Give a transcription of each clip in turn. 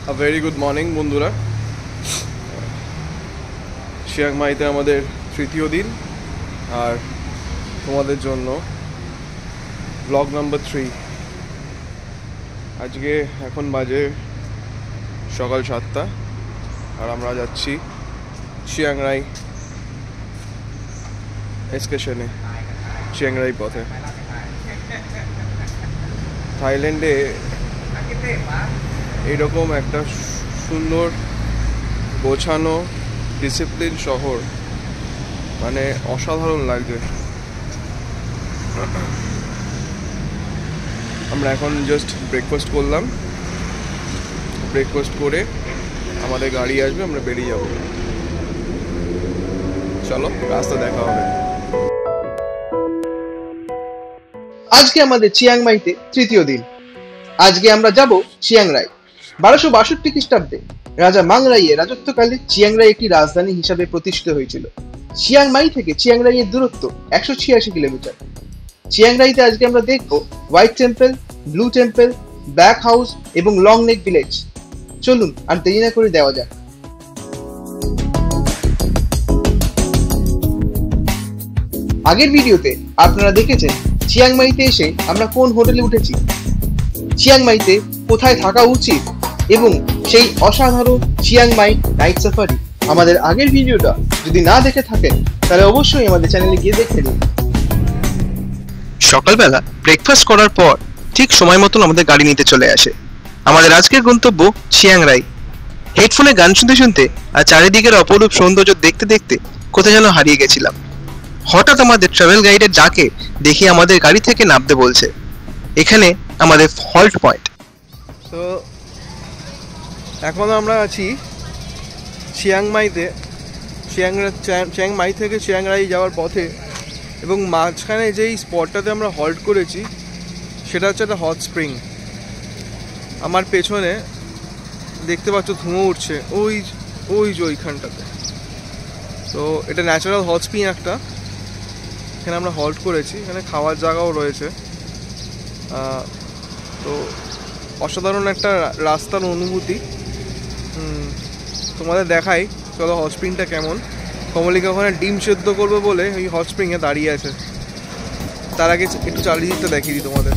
A very good morning বন্ধুরা। Chiang মাইতে আমাদের তৃতীয় দিন আর তোমাদের জন্য ব্লগ নাম্বার 3। আজকে এখন বাজে সকাল 7টা আর আমরা যাচ্ছি চিয়াং রাই এক্সকারশনে, চিয়াং রাই পথে। থাইল্যান্ডে এইরকম একটা সুন্দর গোছানো ডিসিপ্লিন শহর মানে অসাধারণ লাগছে। আমরা এখন জাস্ট ব্রেকফাস্ট করলাম, ব্রেকফাস্ট করে আমাদের গাড়ি আসবে, আমরা বেরিয়ে যাব। চলো রাস্তা দেখা হবে। আজকে আমাদের চিয়াং মাইতে তৃতীয় দিন। আজকে আমরা যাব চিয়াং রাই। 1262 খ্রিস্টাব্দে রাজা মাং রাইয়ের রাজত্বকালে চিয়াং রাই একটি রাজধানী হিসাবে প্রতিষ্ঠিত হয়েছিল। চিয়াং মাই থেকে চিয়াং রাইয়ের দূরত্ব 186 কিলোমিটার। চিয়াং রাইতে আজকে আমরা দেখব white temple, blue temple, black house এবং লং নেক ভিলেজ। চলুন আর দেরি না করে দেওয়া যাক। আগের ভিডিওতে আপনারা দেখেছেন চিয়াং মাইতে এসে আমরা কোন হোটেলে উঠেছি, চিয়াং মাইতে কোথায় থাকা উচিত এবং সেই অসাধারণ চিয়াং মাই নাইট সাফারি। আমাদের আগের ভিডিওটা যদি না দেখে থাকেন তাহলে অবশ্যই আমাদের চ্যানেলে গিয়ে দেখতে দিন। সকালবেলা ব্রেকফাস্ট করার পর ঠিক সময় মতন আমাদের গাড়ি নিতে চলে আসে। আমাদের আজকের গন্তব্য চিয়াং রাই। হেডফোনে গান শুনতে শুনতে আর চারিদিকের অপরূপ সৌন্দর্য দেখতে দেখতে কোথায় যেন হারিয়ে গেছিলাম। হঠাৎ আমাদের ট্রাভেল গাইডের ডাকে দেখি আমাদের গাড়ি থেকে নামতে বলছে। এখানে আমাদের হল্ট পয়েন্ট। তো এখন আমরা আছি চিয়াং মাইতে, চিয়াং মাই থেকে চিয়াং রাই যাওয়ার পথে, এবং মাঝখানে যেই স্পটটাতে আমরা হল্ট করেছি সেটা হচ্ছে একটা হট স্প্রিং। আমার পেছনে দেখতে পাচ্ছ ধুঁয়ো উঠছে ওই যে ওইখানটাতে। তো এটা ন্যাচারাল হট স্প্রিং একটা, এখানে আমরা হল্ট করেছি। এখানে খাওয়ার জায়গাও রয়েছে। তো অসাধারণ একটা রাস্তার অনুভূতি তোমাদের দেখাই। চলো হট স্প্রিংটা কেমন। কমলিকা ওখানে ডিম সেদ্ধ করবে বলে ওই হট স্প্রিংয়ে দাঁড়িয়ে আছে। তার আগে একটু চারিদিকটা দেখিয়ে দিই তোমাদের।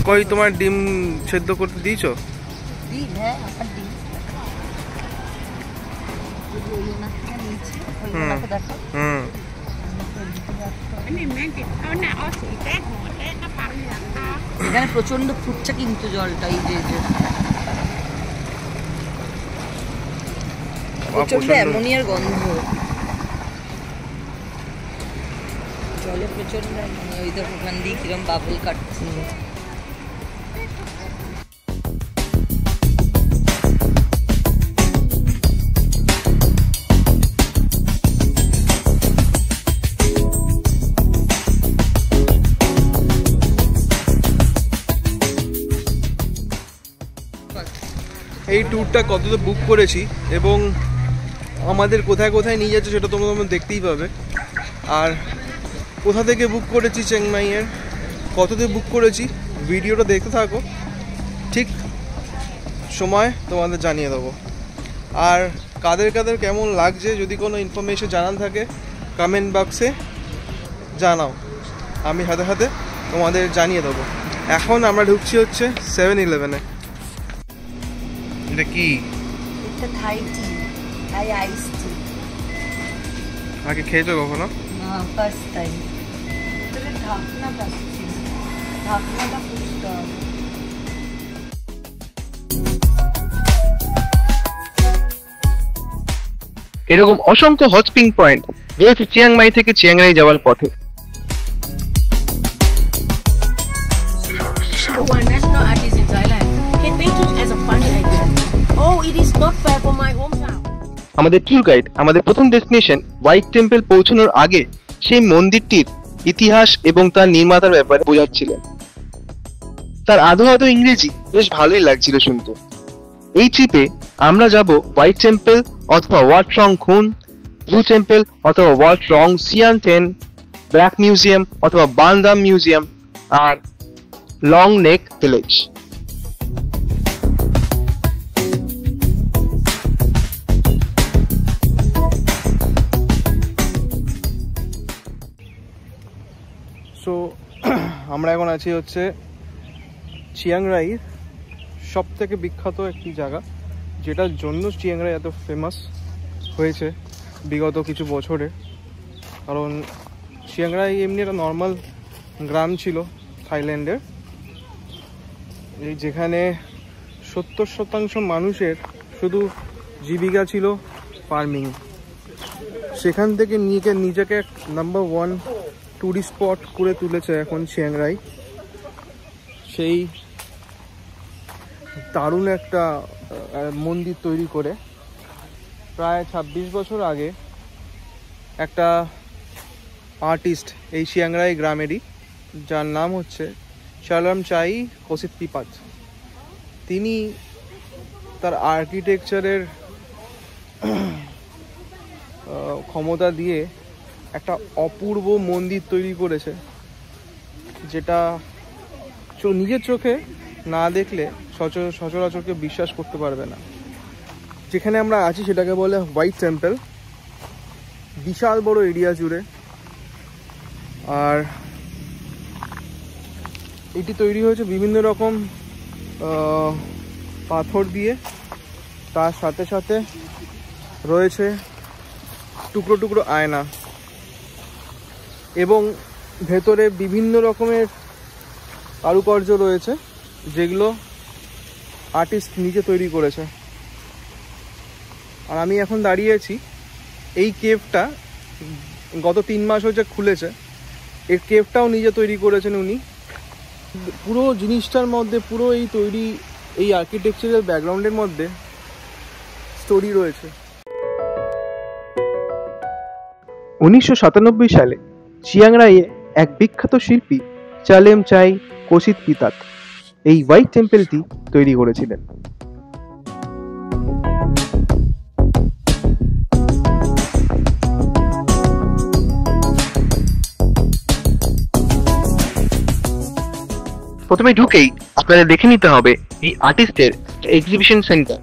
কই তোমার ডিম সেদ্ধ করতে দিয়েছো? এখানে প্রচন্ড ফুটছে কিন্তু জলটা, এই যে প্রচন্ড অ্যামোনিয়ার গন্ধ, জলে প্রচন্ড অ্যামোনিয়া। ওই দেখো ওখান দিয়ে কিরম বাবল কাটছে। এই ট্যুরটা কতটা বুক করেছি এবং আমাদের কোথায় কোথায় নিয়ে যাচ্ছে সেটা তোমরা দেখতেই পাবে। আর কোথা থেকে বুক করেছি চিয়াং মাইয়ের, কততে বুক করেছি ভিডিওটা দেখতে থাকো, ঠিক সময় তোমাদের জানিয়ে দেবো। আর কাদের কাদের কেমন লাগছে যদি কোনো ইনফরমেশন জানান থাকে কমেন্ট বক্সে জানাও, আমি হাতে হাতে তোমাদের জানিয়ে দেবো। এখন আমরা ঢুকছি হচ্ছে 7-Eleven-এ। এটা কি? এটা থাই টি, থাই আইস টি। আগে খেয়েছো কখনো? না, ফার্স্ট টাইম। তাহলে ঢাকনা পাচ্ছি, ঢাকনাটা খুঁজতে হবে। এরকম অসংখ্য হট স্প্রিং পয়েন্ট রয়েছে চিয়াং মাই থেকে চিয়াং রাই যাওয়ার পথে। One national artist in Thailand. He thinks it as a funny idea. Oh, it is not fair for my hometown. আমাদের ট্যুর গাইড আমাদের প্রথম ডেস্টিনেশন হোয়াইট টেম্পল পৌঁছানোর আগে সেই মন্দিরটির ইতিহাস এবং তার নির্মাতার ব্যাপারে বোঝাচ্ছিলেন। তার আধো আধো ইংরেজি বেশ ভালোই লাগছিল শুনতে। এই ট্রিপে আমরা যাব হোয়াইট টেম্পল অথবা ওয়াট রং খুন, ব্লু টেম্পল অথবা ওয়াট রং সিয়ান টেন, ব্ল্যাক মিউজিয়াম অথবা বান্দাম মিউজিয়াম, আর লং নেক ভিলেজ। সো আমরা এখন আছি হচ্ছে চিয়াং রাইয়ের সব থেকে বিখ্যাত একটি জায়গা, যেটার জন্য চিয়াং রাই এত ফেমাস হয়েছে বিগত কিছু বছরে। কারণ চিয়াং রাই এমনি একটা নর্মাল গ্রাম ছিল থাইল্যান্ডের, এই যেখানে 70% মানুষের শুধু জীবিকা ছিল ফার্মিং। সেখান থেকে নিজেকে নাম্বার 1 ট্যুরিস্ট স্পট করে তুলেছে এখন চিয়াং রাই। সেই দারুণ একটা মন্দির তৈরি করে প্রায় 26 বছর আগে একটা আর্টিস্ট এই চিয়াং রাই গ্রামেরই, যার নাম হচ্ছে চালামচাই কোসিতপিপাত, তিনি তার আর্কিটেকচারের ক্ষমতা দিয়ে একটা অপূর্ব মন্দির তৈরি করেছে, যেটা নিজের চোখে না দেখলে সচরাচরকে বিশ্বাস করতে পারবে না। যেখানে আমরা আছি সেটাকে বলে হোয়াইট টেম্পল, বিশাল বড় এরিয়া জুড়ে। আর এটি তৈরি হয়েছে বিভিন্ন রকম পাথর দিয়ে, তার সাথে সাথে রয়েছে টুকরো টুকরো আয়না, এবং ভেতরে বিভিন্ন রকমের কারুকার্য রয়েছে যেগুলো আর্টিস্ট নিজে তৈরি করেছে। আর আমি এখন দাঁড়িয়ে আছি এই কেভটা, গত 3 মাস হচ্ছে খুলেছে, এর কেভটাও নিজে তৈরি করেছেন উনি। পুরো জিনিসটার মধ্যে, পুরো এই তৈরি এই আর্কিটেকচারাল ব্যাকগ্রাউন্ডের মধ্যে স্টোরি রয়েছে। 1997 সালে চিয়াং রাইয়ে এক বিখ্যাত শিল্পী চালেমচাই কোসিতপিপাত এই হোয়াইট টেম্পলটি তৈরি করেছিলেন। প্রথমে ঢুকেই আপনাদের দেখে নিতে হবে এই আর্টিস্টের এক্সিবিশন সেন্টার।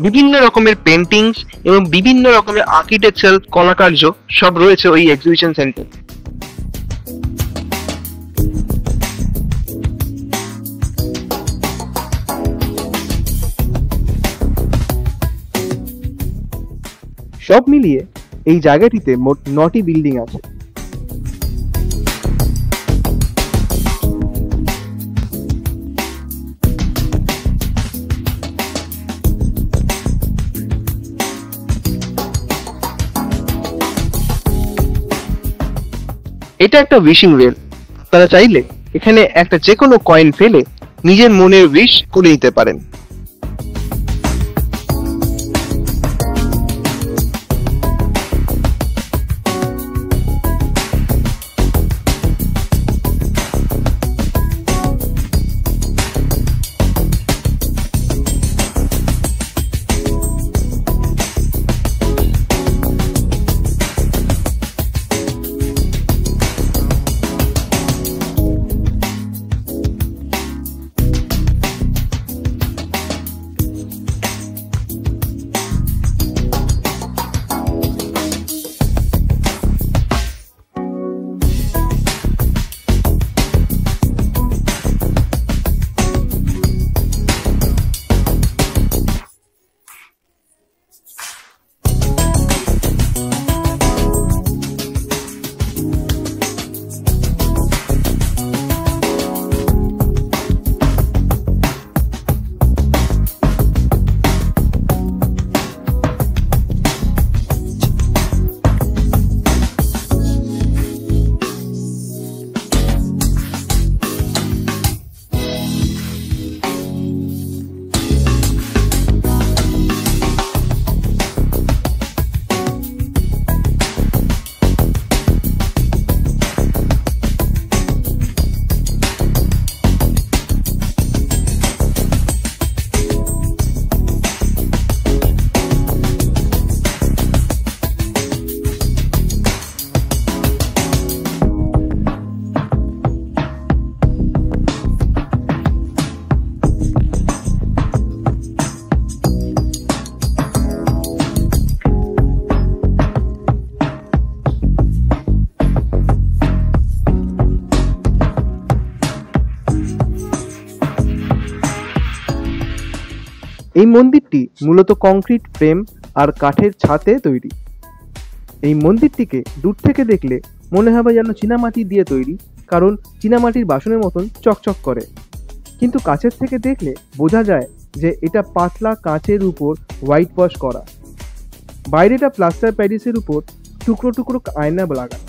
বিভিন্ন রকমের পেন্টিংস এবং বিভিন্ন রকমের আর্কিটেকচারাল কলাকার্য সব রয়েছে ওই এক্সিবিশন সেন্টার। সব মিলিয়ে এই জায়গাটিতে মোট 9টি বিল্ডিং আছে। এটা একটা উইশিং ওয়েল, তারা চাইলে এখানে একটা যে কোনো কয়েন ফেলে নিজের মনের উইশ করে নিতে পারেন। এই মন্দিরটি মূলত কংক্রিট ফ্রেম আর কাঠের ছাতে তৈরি। এই মন্দিরটিকে দূর থেকে দেখলে মনে হবে যেন চীনামাটি দিয়ে তৈরি, কারণ চীনামাটির বাসনের মতন চকচক করে। কিন্তু কাছের থেকে দেখলে বোঝা যায় যে এটা পাতলা কাঁচের উপর হোয়াইট ওয়াশ করা। বাইরেটা প্লাস্টার প্যারিসের উপর টুকরো টুকরো আয়না লাগানো।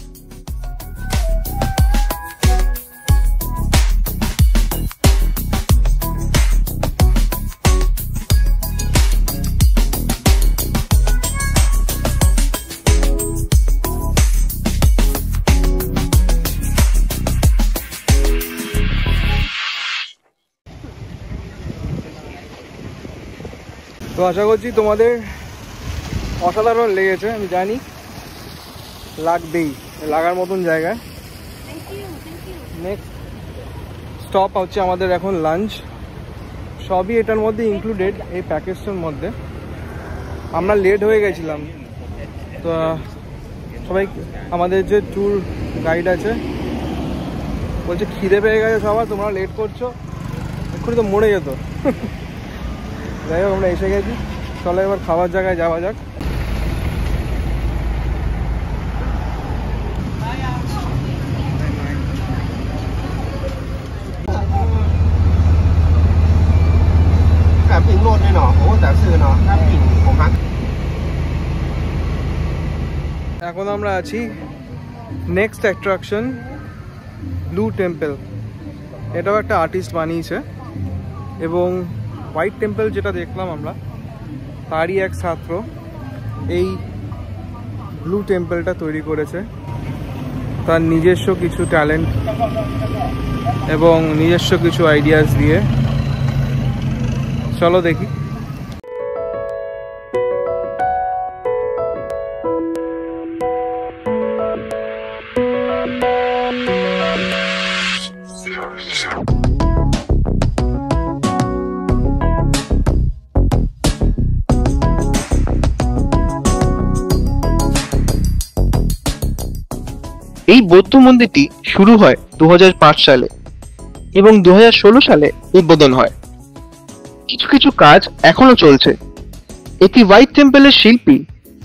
তো আশা করছি তোমাদের অসাধারণ লেগেছে, আমি জানি লাগবেই, লাগার মতন জায়গা। নেক্সট স্টপ হচ্ছে আমাদের এখন লাঞ্চ। সবই এটার মধ্যে ইনক্লুডেড, এই প্যাকেজটার মধ্যে। আমরা লেট হয়ে গেছিলাম, তো সবাই আমাদের যে ট্যুর গাইড আছে বলছে খিদে পেয়ে গেছে সবার, তোমরা লেট করছো, এক্ষুনি তো মরে যেত। যাই হোক, আমরা এসে গেছি, চলো এবার খাবার জায়গায় যাওয়া যাক। এখন আমরা আছি নেক্সট অ্যাট্রাকশন, ব্লু টেম্পল। এটাও একটা আর্টিস্ট বানিয়েছে, এবং হোয়াইট টেম্পল যেটা দেখলাম আমরা, তারই এক ছাত্র এই ব্লু টেম্পলটা তৈরি করেছে তার নিজস্ব কিছু ট্যালেন্ট এবং নিজস্ব কিছু আইডিয়াস দিয়ে। চলো দেখি। এই বৌদ্ধ মন্দিরটি শুরু হয় 2005 সালে এবং 2016 সালে উদ্বোধন হয়। কিছু কিছু কাজ এখনো চলছে। এটি হোয়াইট টেম্পলের শিল্পী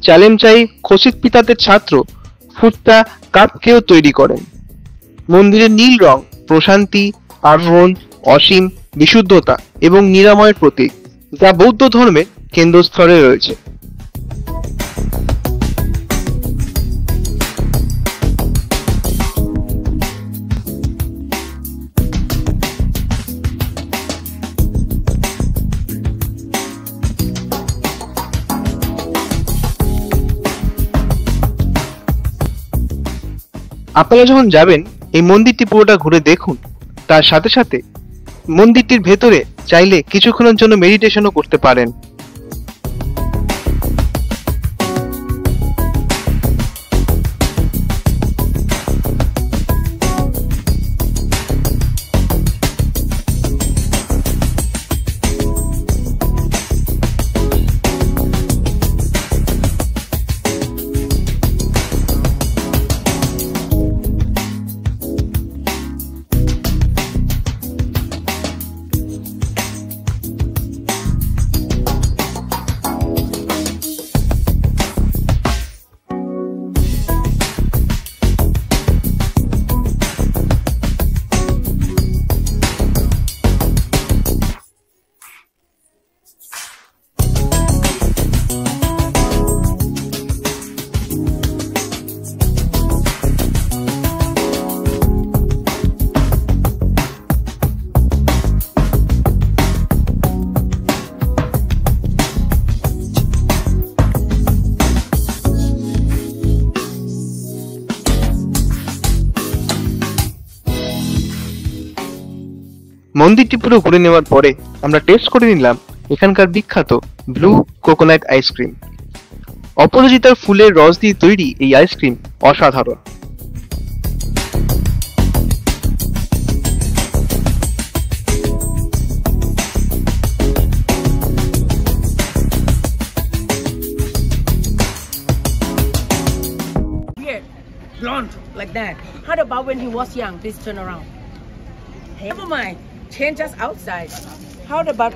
চালেমচাই খোসিত পিতাদের ছাত্র ফুট্টা কাপকেও তৈরি করেন। মন্দিরের নীল রং প্রশান্তি, আরোহণ, অসীম বিশুদ্ধতা এবং নিরাময়ের প্রতীক, যা বৌদ্ধ ধর্মের কেন্দ্রস্থলে রয়েছে। আপনারা যখন যাবেন এই মন্দিরটি পুরোটা ঘুরে দেখুন। তার সাথে সাথে মন্দিরটির ভেতরে চাইলে কিছুক্ষণের জন্য মেডিটেশনও করতে পারেন। মন্দিরটি পুরো ঘুরে নেওয়ার পরে আমরা টেস্ট করে নিলাম এখানকার বিখ্যাত ব্লু কোকোনাট আইসক্রিম। অপরাজিতার ফুলের রস দিয়ে তৈরি এই আইসক্রিম অসাধারণ। Blonde like that. How about when he was young? Please turn around. Hey, never mind. Change us outside. How about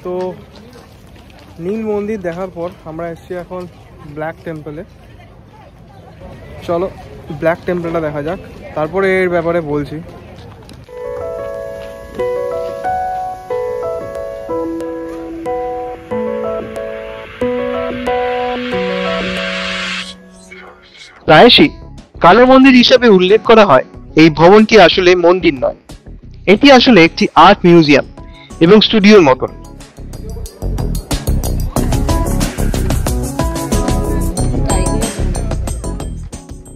তো নীল মন্দির দেখার পর আমরা এসেছি এখন ব্ল্যাক টেম্পলে। চলো ব্ল্যাক টেম্পলটা দেখা যাক, তারপরে এর ব্যাপারে বলছি। প্রায়শই কালো মন্দির হিসেবে উল্লেখ করা হয় এই ভবনটি আসলে মন্দির নয়, এটি আসলে একটি আর্ট মিউজিয়াম এবং স্টুডিওর মতন।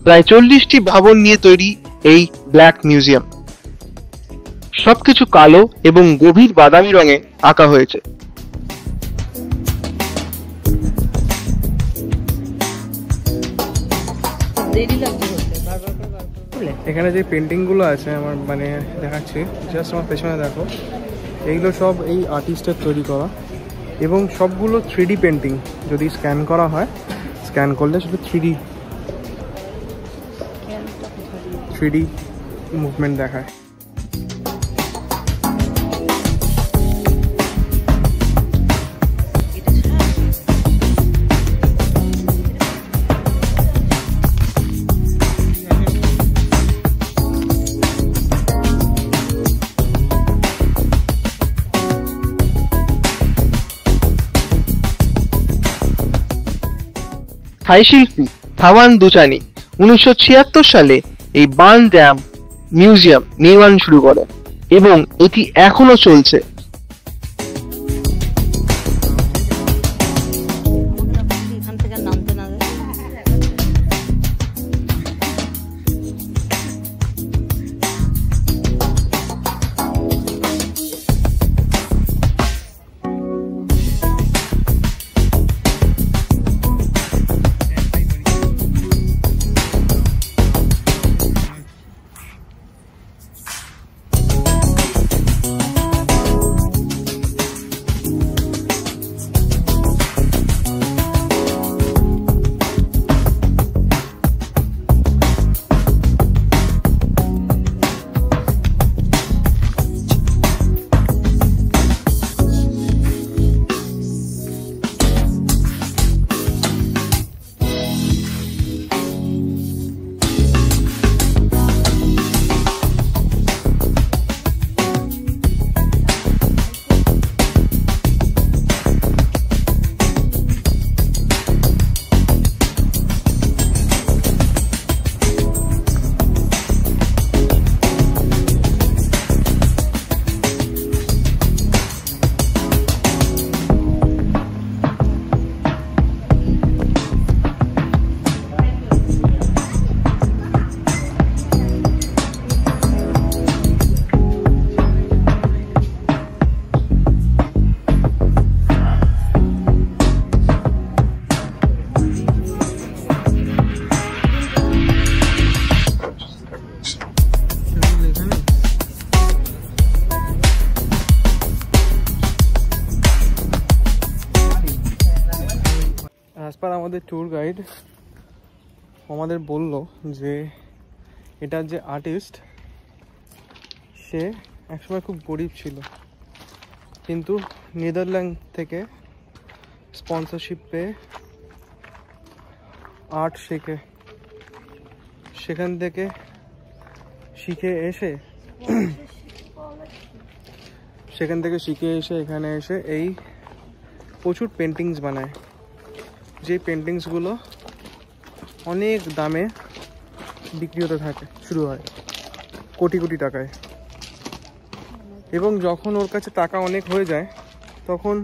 প্রায় 40টি ভবন নিয়ে তৈরি এই ব্ল্যাক মিউজিয়াম। সবকিছু কালো এবং গভীর বাদামি রঙে আঁকা হয়েছে। এখানে যে পেন্টিংগুলো আছে আমার মানে দেখাচ্ছি, জাস্ট আমার পেছনে দেখো, এইগুলো সব এই আর্টিস্টের তৈরি করা এবং সবগুলো 3D পেন্টিং। যদি স্ক্যান করা হয়, স্ক্যান করলে শুধু 3D মুভমেন্ট দেখায়। থাই শিল্পী থাওয়ান দুচানি 1976 সালে এই বান ড্যাম মিউজিয়াম নির্মাণ শুরু করেন এবং এটি এখনো চলছে। এখান থেকে নামতে না অ্যাজ পার আমাদের ট্যুর গাইড আমাদের বলল যে এটার যে আর্টিস্ট সে একসময় খুব গরিব ছিল, কিন্তু নেদারল্যান্ড থেকে স্পন্সরশিপ পেয়ে আর্ট শেখে, সেখান থেকে শিখে এসে এখানে এসে এই প্রচুর পেন্টিংস বানায়, যে পেন্টিংসগুলো অনেক দামে বিক্রি হতে থাকে, শুরু হয় কোটি কোটি টাকায়। এবং যখন ওর কাছে টাকা অনেক হয়ে যায় তখন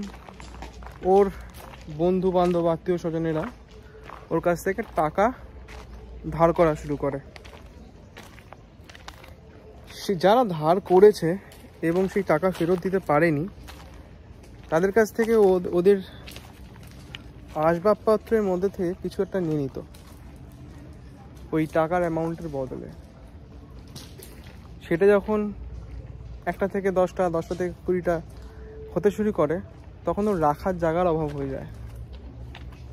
ওর বন্ধু বান্ধব আত্মীয় স্বজনেরা ওর কাছ থেকে টাকা ধার করা শুরু করে। সে যারা ধার করেছে এবং সেই টাকা ফেরত দিতে পারেনি তাদের কাছ থেকে ওদের আসবাবপত্রের মধ্যে থেকে কিছু একটা নিয়ে নিত ওই টাকার অ্যামাউন্টের বদলে। সেটা যখন 1টা থেকে 10টা, 10টা থেকে 20টা হতে শুরু করে তখন ওর রাখার জায়গার অভাব হয়ে যায়।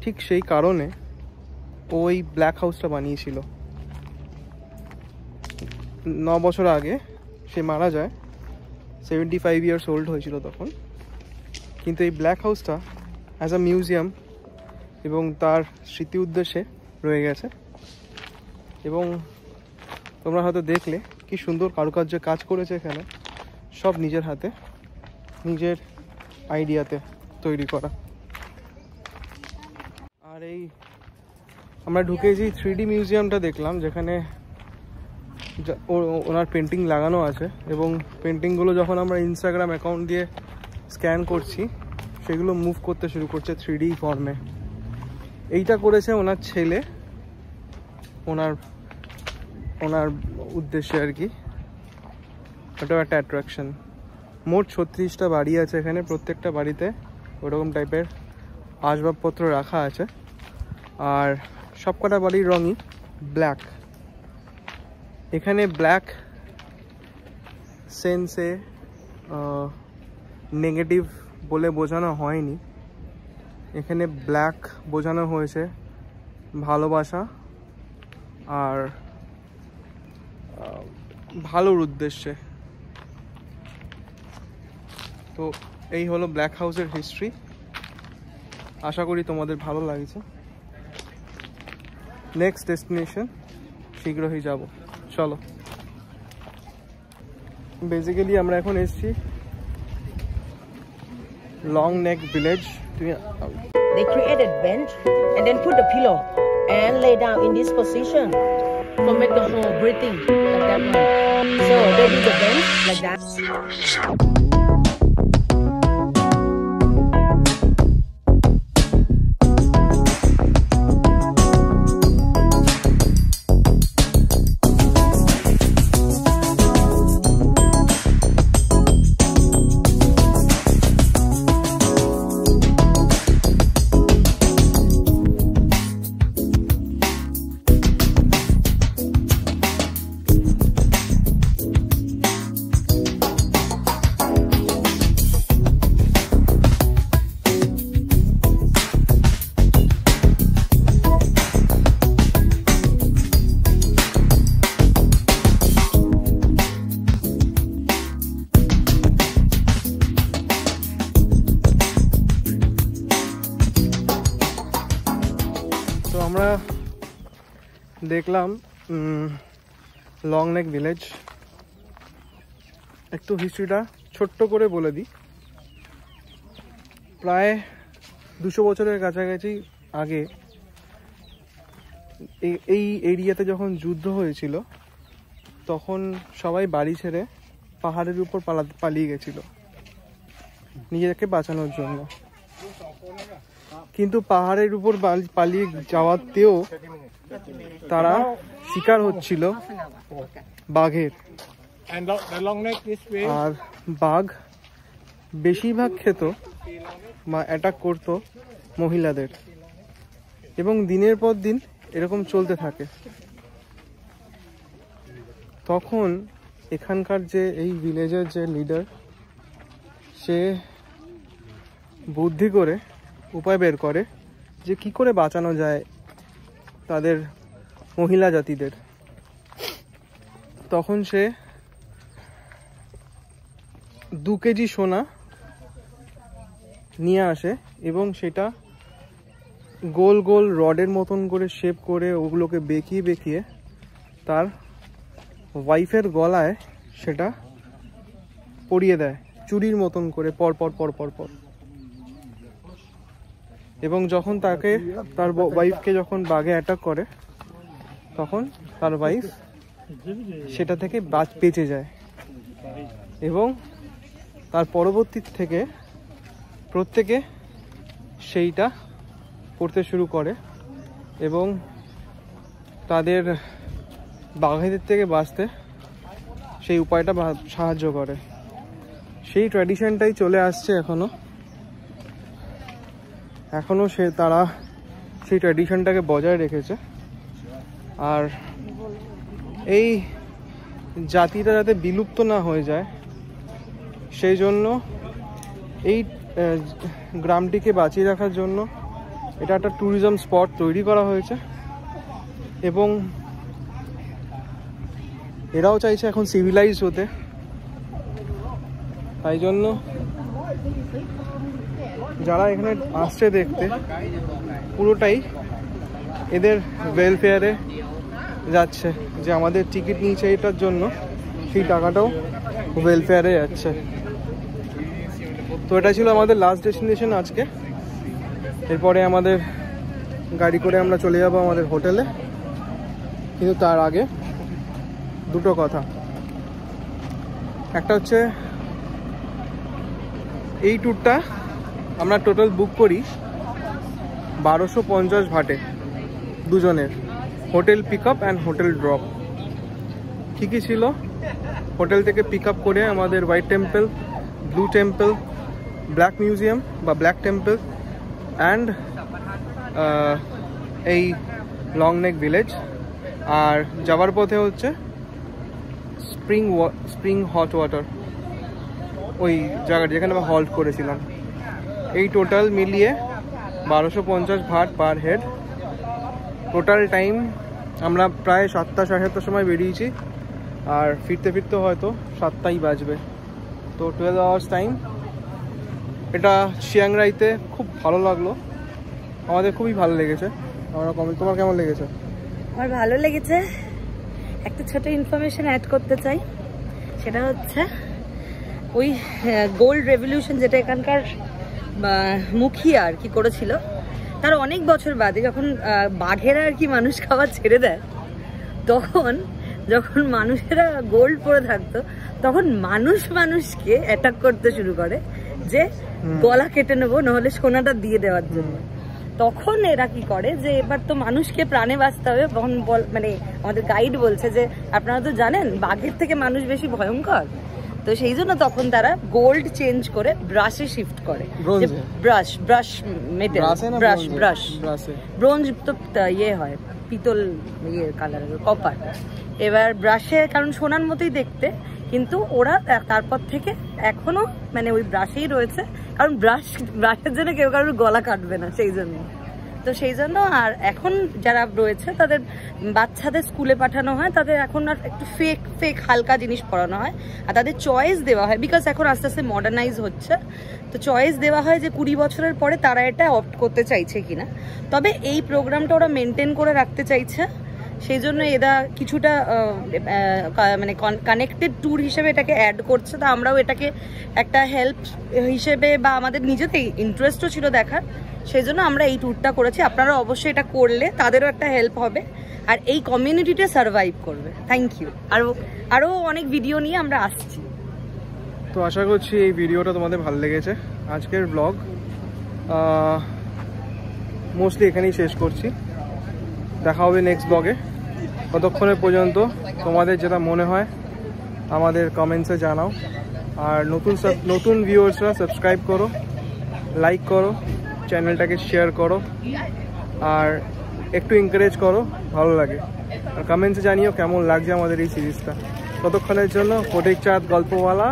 ঠিক সেই কারণে ওই ব্ল্যাক হাউসটা বানিয়েছিল। 9 বছর আগে সে মারা যায়, 75 ইয়ার্স ওল্ড হয়েছিল তখন। কিন্তু এই ব্ল্যাক হাউসটা অ্যাজ আ মিউজিয়াম এবং তার স্মৃতি উদ্দেশ্যে রয়ে গেছে। এবং তোমরা হয়তো দেখলে কি সুন্দর কারুকার্যে কাজ করেছে এখানে, সব নিজের হাতে, নিজের আইডিয়াতে তৈরি করা। আর এই আমরা ঢুকে যে 3D মিউজিয়ামটা দেখলাম, যেখানে ওনার পেন্টিং লাগানো আছে, এবং পেন্টিংগুলো যখন আমরা ইনস্টাগ্রাম অ্যাকাউন্ট দিয়ে স্ক্যান করছি সেগুলো মুভ করতে শুরু করছে 3D ফর্মে। এইটা করেছে ওনার ছেলে, ওনার উদ্দেশ্যে আর কি। ওটাও একটা অ্যাট্রাকশন। মোট 36টা বাড়ি আছে এখানে, প্রত্যেকটা বাড়িতে ওরকম টাইপের আসবাবপত্র রাখা আছে। আর সবকটা বাড়ির রঙই ব্ল্যাক। এখানে ব্ল্যাক সেন্সে নেগেটিভ বলে বোঝানো হয়নি, এখানে ব্ল্যাক বোঝানো হয়েছে ভালোবাসা আর ভালোর উদ্দেশ্যে। তো এই হলো ব্ল্যাক হাউসের হিস্ট্রি। আশা করি তোমাদের ভালো লাগছে। নেক্সট ডেস্টিনেশন শীঘ্রই যাব, চলো। বেসিক্যালি আমরা এখন এসেছি long neck village. They created bench and then put the pillow and lay down in this position to make the whole breathing like that one. So they did the bench like that. তো আমরা দেখলাম long neck village. একটু হিস্ট্রিটা ছোট্ট করে বলে দিই। প্রায় 200 বছরের কাছাকাছি আগে এই এরিয়াতে যখন যুদ্ধ হয়েছিল, তখন সবাই বাড়ি ছেড়ে পাহাড়ের উপর পালিয়ে গেছিল নিজেদেরকে বাঁচানোর জন্য। কিন্তু পাহাড়ের উপর পালিয়ে যাওয়াতেও তারা শিকার হচ্ছিল বাঘের। আর বাঘ বেশিরভাগ খেত বা অ্যাটাক করতো মহিলাদের, এবং দিনের পর দিন এরকম চলতে থাকে। তখন এখানকার যে এই ভিলেজের যে লিডার, সে বুদ্ধি করে উপায় বের করে যে কি করে বাঁচানো যায় তাদের মহিলা জাতিদের। তখন সে 2 কেজি সোনা নিয়ে আসে এবং সেটা গোল গোল রডের মতন করে শেপ করে ওগুলোকে বেঁকিয়ে বেঁকিয়ে তার ওয়াইফের গলায় সেটা পরিয়ে দেয় চুরির মতন করে পর পর পর পর পর। এবং যখন তার ওয়াইফকে যখন বাঘে অ্যাটাক করে, তখন তার ওয়াইফ সেটা থেকে বেঁচে যায়। এবং তার পরবর্তী থেকে প্রত্যেকে সেইটা করতে শুরু করে এবং তাদের বাঘেদের থেকে বাঁচতে সেই উপায়টা সাহায্য করে। সেই ট্র্যাডিশনটাই চলে আসছে এখনো তারা সেই ট্র্যাডিশনটাকে বজায় রেখেছে। আর এই জাতিটা যাতে বিলুপ্ত না হয়ে যায়, সেই জন্য এই গ্রামটিকে বাঁচিয়ে রাখার জন্য এটা একটা ট্যুরিজম স্পট তৈরি করা হয়েছে এবং এরাও চাইছে এখন সিভিলাইজড হতে। তাই জন্য যারা এখানে আসছে দেখতে পুরোটাই এদের ওয়েলফেয়ারে যাচ্ছে, যে আমাদের টিকিট নিয়েছে এটার জন্য সেই টাকাটাও ওয়েলফেয়ারে যাচ্ছে। তো এটা ছিল আমাদের লাস্ট ডেস্টিনেশন আজকে। এরপরে আমাদের গাড়ি করে আমরা চলে যাব আমাদের হোটেলে, কিন্তু তার আগে দুটো কথা। একটা হচ্ছে এই ট্যুরটা আমরা টোটাল বুক করি 1250 ভাটে দুজনের, hotel pick up and hotel drop. কী কী ছিল? হোটেল থেকে পিক আপ করে আমাদের white temple, blue temple, black museum বা ব্ল্যাক টেম্পল অ্যান্ড এই লং নেক ভিলেজ। আর যাওয়ার পথে হচ্ছে স্প্রিং হট ওয়াটার, ওই জায়গাটা যেখানে আমরা হল্ট করেছিলাম। এই টোটাল মিলিয়ে 1250 watt per head. Total time আমরা প্রায় 7টা সাড়ে 7টার সময় বেরিয়েছি, আর ফিরতে ফিরতে হয়তো 7টাই বাজবে। তো 12 আওয়ার্স টাইম। এটা চিয়াং রাইতে খুব ভালো লাগলো, আমাদের খুবই ভালো লেগেছে। তোমার কেমন লেগেছে? আমার ভালো লেগেছে। একটা ছোট ইনফরমেশন অ্যাড করতে চাই, সেটা হচ্ছে ওই গোল্ড রেভলিউশন যেটা এখানকার মুখিয়া আর কি করেছিল, তার অনেক বছর বাদে যখন বাঘেরা আর কি মানুষ খাওয়া ছেড়ে দেয়, তখন যখন মানুষেরা গোল্ড পরে থাকতো তখন মানুষকে অ্যাটাক করতে শুরু করে যে গলা কেটে নেবো, নাহলে সোনাটা দিয়ে দেওয়ার জন্য। তখন এরা কি করে যে এবার তো মানুষকে প্রাণে বাঁচতে হবে, তখন মানে আমাদের গাইড বলছে যে আপনারা তো জানেন বাঘের থেকে মানুষ বেশি ভয়ঙ্কর, তো সেই জন্য তখন তারা গোল্ড চেঞ্জ করে ব্রাশে শিফট করে। ব্রাশ মেটেল, ব্রোঞ্জ তো ইয়ে হয়, পিতল ইয়ে কালারের, কপার। এবার ব্রাশে কারণ সোনার মতোই দেখতে, কিন্তু ওরা তারপর থেকে এখনো মানে ওই ব্রাশেই রয়েছে, কারণ ব্রাশের জন্য কেউ কারোর গলা কাটবে না, সেই জন্য। তো সেই জন্য আর এখন যারা রয়েছে তাদের বাচ্চাদের স্কুলে পাঠানো হয়, তাদের এখন আর একটু ফেক হালকা জিনিস পড়ানো হয়, আর তাদের চয়েস দেওয়া হয়, বিকজ এখন আস্তে আস্তে মডার্নাইজ হচ্ছে। তো চয়েস দেওয়া হয় যে 20 বছরের পরে তারা এটা অপ্ট করতে চাইছে কিনা। তবে এই প্রোগ্রামটা ওরা মেনটেন করে রাখতে চাইছে, সেই জন্য এরা কিছুটা মানে কানেক্টেড ট্যুর হিসেবে এটাকে অ্যাড করছে। তা আমরাও এটাকে একটা হেল্প হিসেবে বা আমাদের নিজেতেই ইন্টারেস্টও ছিল দেখার, সেই জন্য আমরা এই ট্যুরটা করেছি। আপনারা অবশ্যই এটা করলে তাদেরও একটা হেল্প হবে আর এই কমিউনিটিটা সার্ভাইভ করবে। Thank you. আরও অনেক ভিডিও নিয়ে আমরা আসছি। তো আশা করছি এই ভিডিওটা তোমাদের ভালো লেগেছে। আজকের ব্লগ মোস্টলি এখানেই শেষ করছি, দেখা হবে নেক্সট ব্লগে। ততক্ষণের পর্যন্ত তোমাদের যেটা মনে হয় আমাদের কমেন্টসে জানাও, আর নতুন ভিউয়ার্সরা সাবস্ক্রাইব করো, লাইক করো, চ্যানেলটাকে শেয়ার করো, আর একটু এনকারেজ করো, ভালো লাগে। আর কমেন্টসে জানিও কেমন লাগছে আমাদের এই সিরিজটা। ততক্ষণের জন্য ফটিক চাঁদ গল্পওয়ালা,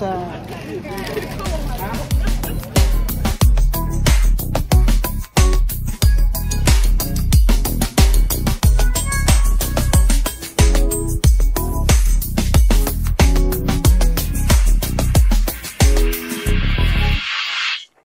চা।